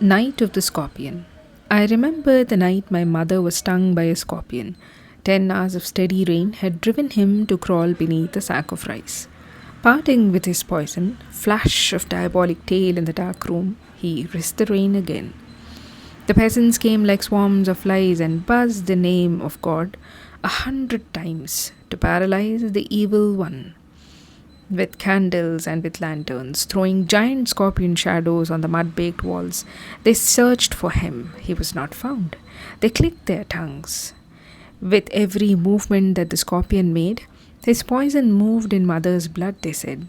Night of the Scorpion. I remember the night my mother was stung by a scorpion. 10 hours of steady rain had driven him to crawl beneath a sack of rice. Parting with his poison, flash of diabolic tail in the dark room, he risked the rain again. The peasants came like swarms of flies and buzzed the name of God 100 times to paralyze the evil one. With candles and with lanterns, throwing giant scorpion shadows on the mud baked walls, they searched for him. He was not found. They clicked their tongues. With every movement that the scorpion made, his poison moved in mother's blood, they said.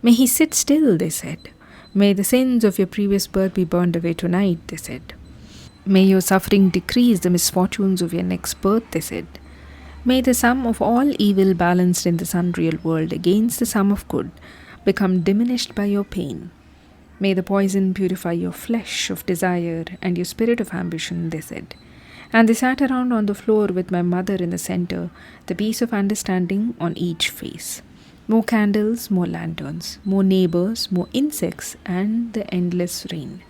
May he sit still, they said. May the sins of your previous birth be burned away tonight, they said. May your suffering decrease the misfortunes of your next birth, they said. May the sum of all evil balanced in this unreal world against the sum of good become diminished by your pain. May the poison purify your flesh of desire and your spirit of ambition, they said. And they sat around on the floor with my mother in the center, the peace of understanding on each face. More candles, more lanterns, more neighbors, more insects, and the endless rain.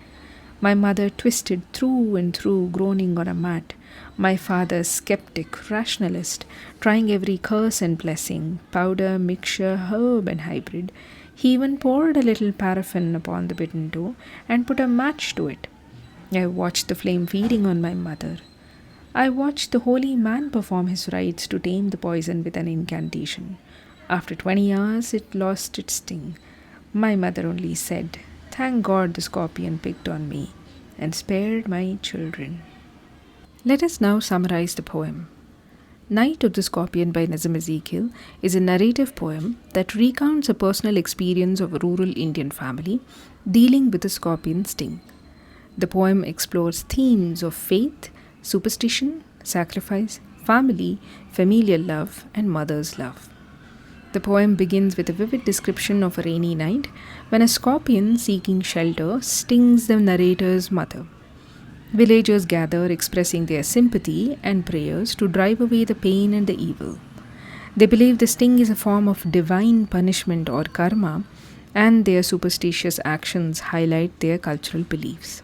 My mother twisted through and through, groaning on a mat. My father, skeptic, rationalist, trying every curse and blessing, powder, mixture, herb, and hybrid. He even poured a little paraffin upon the bitten toe and put a match to it. I watched the flame feeding on my mother. I watched the holy man perform his rites to tame the poison with an incantation. After 20 hours, it lost its sting. My mother only said, "Thank God the scorpion picked on me and spared my children." Let us now summarize the poem. Night of the Scorpion by Nazim Ezekiel is a narrative poem that recounts a personal experience of a rural Indian family dealing with a scorpion sting. The poem explores themes of faith, superstition, sacrifice, family, familial love, and mother's love. The poem begins with a vivid description of a rainy night when a scorpion seeking shelter stings the narrator's mother. Villagers gather, expressing their sympathy and prayers to drive away the pain and the evil. They believe the sting is a form of divine punishment or karma, and their superstitious actions highlight their cultural beliefs.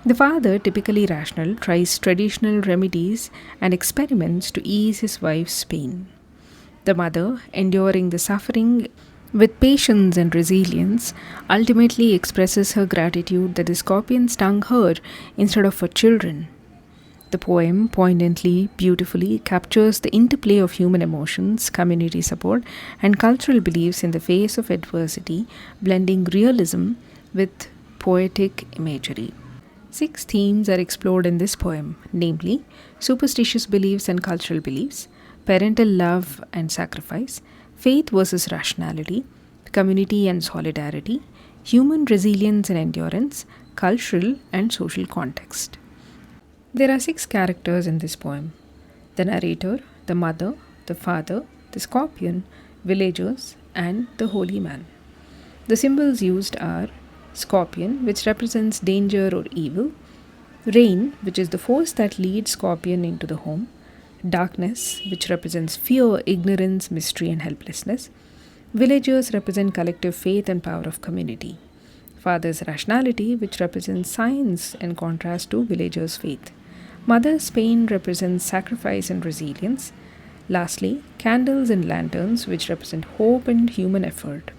The father, typically rational, tries traditional remedies and experiments to ease his wife's pain. The mother, enduring the suffering with patience and resilience, ultimately expresses her gratitude that the scorpion stung her instead of her children. The poem poignantly, beautifully captures the interplay of human emotions, community support, and cultural beliefs in the face of adversity, blending realism with poetic imagery. 6 themes are explored in this poem, namely superstitious beliefs and cultural beliefs, parental love and sacrifice, faith versus rationality, community and solidarity, human resilience and endurance, cultural and social context. There are 6 characters in this poem: the narrator, the mother, the father, the scorpion, villagers, and the holy man. The symbols used are scorpion, which represents danger or evil, rain, which is the force that leads scorpion into the home, darkness, which represents fear, ignorance, mystery, and helplessness. Villagers represent collective faith and power of community. Father's rationality, which represents science in contrast to villagers' faith. Mother's pain represents sacrifice and resilience. Lastly, candles and lanterns, which represent hope and human effort.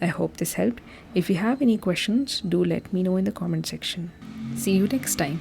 I hope this helped. If you have any questions, do let me know in the comment section. See you next time.